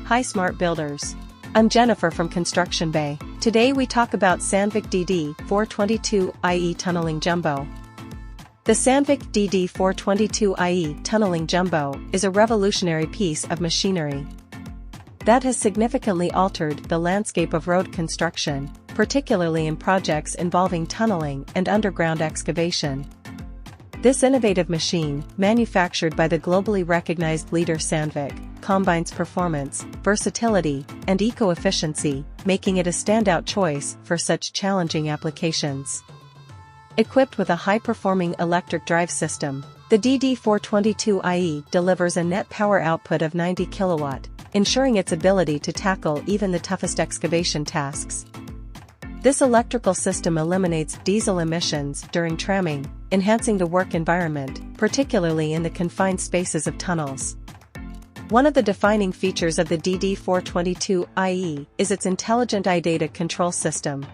Hi smart builders. I'm Jennifer from Construction Bay. Today we talk about Sandvik DD422iE Tunneling Jumbo. The Sandvik DD422iE Tunneling Jumbo is a revolutionary piece of machinery that has significantly altered the landscape of road construction, particularly in projects involving tunneling and underground excavation. This innovative machine, manufactured by the globally recognized leader Sandvik, combines performance, versatility, and eco-efficiency, making it a standout choice for such challenging applications. Equipped with a high-performing electric drive system, the DD422iE delivers a net power output of 90 kW, ensuring its ability to tackle even the toughest excavation tasks. This electrical system eliminates diesel emissions during tramming, enhancing the work environment, particularly in the confined spaces of tunnels. One of the defining features of the DD422iE is its intelligent iData control system.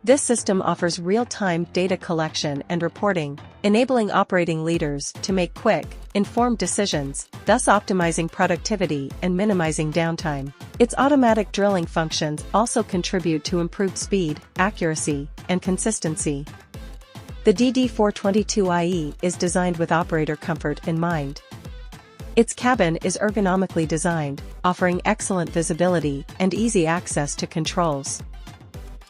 This system offers real-time data collection and reporting, enabling operating leaders to make quick, informed decisions, thus optimizing productivity and minimizing downtime. Its automatic drilling functions also contribute to improved speed, accuracy, and consistency. The DD422iE is designed with operator comfort in mind. Its cabin is ergonomically designed, offering excellent visibility and easy access to controls.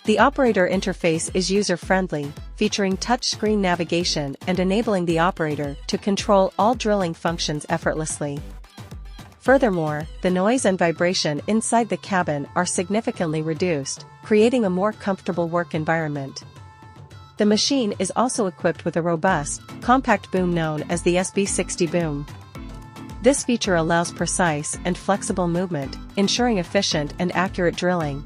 The operator interface is user-friendly, featuring touchscreen navigation and enabling the operator to control all drilling functions effortlessly. Furthermore, the noise and vibration inside the cabin are significantly reduced, creating a more comfortable work environment. The machine is also equipped with a robust, compact boom known as the SB60 boom. This feature allows precise and flexible movement, ensuring efficient and accurate drilling.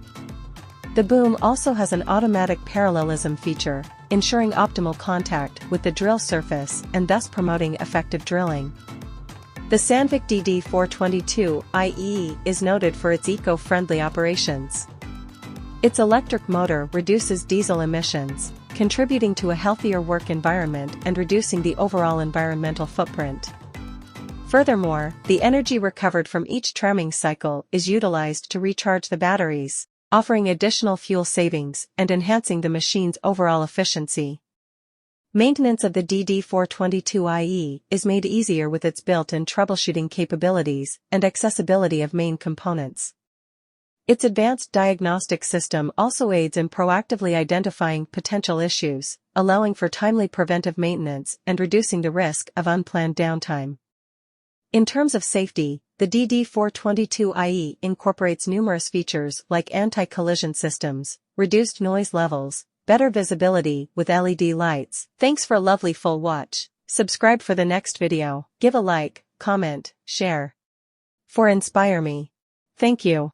The boom also has an automatic parallelism feature, ensuring optimal contact with the drill surface and thus promoting effective drilling. The Sandvik DD422iE is noted for its eco-friendly operations. Its electric motor reduces diesel emissions, contributing to a healthier work environment and reducing the overall environmental footprint. Furthermore, the energy recovered from each tramming cycle is utilized to recharge the batteries, offering additional fuel savings and enhancing the machine's overall efficiency. Maintenance of the DD422iE is made easier with its built-in troubleshooting capabilities and accessibility of main components. Its advanced diagnostic system also aids in proactively identifying potential issues, allowing for timely preventive maintenance and reducing the risk of unplanned downtime. In terms of safety, the DD422iE incorporates numerous features like anti-collision systems, reduced noise levels, better visibility with LED lights. Thanks for a lovely full watch. Subscribe for the next video. Give a like, comment, share. For Inspire Me. Thank you.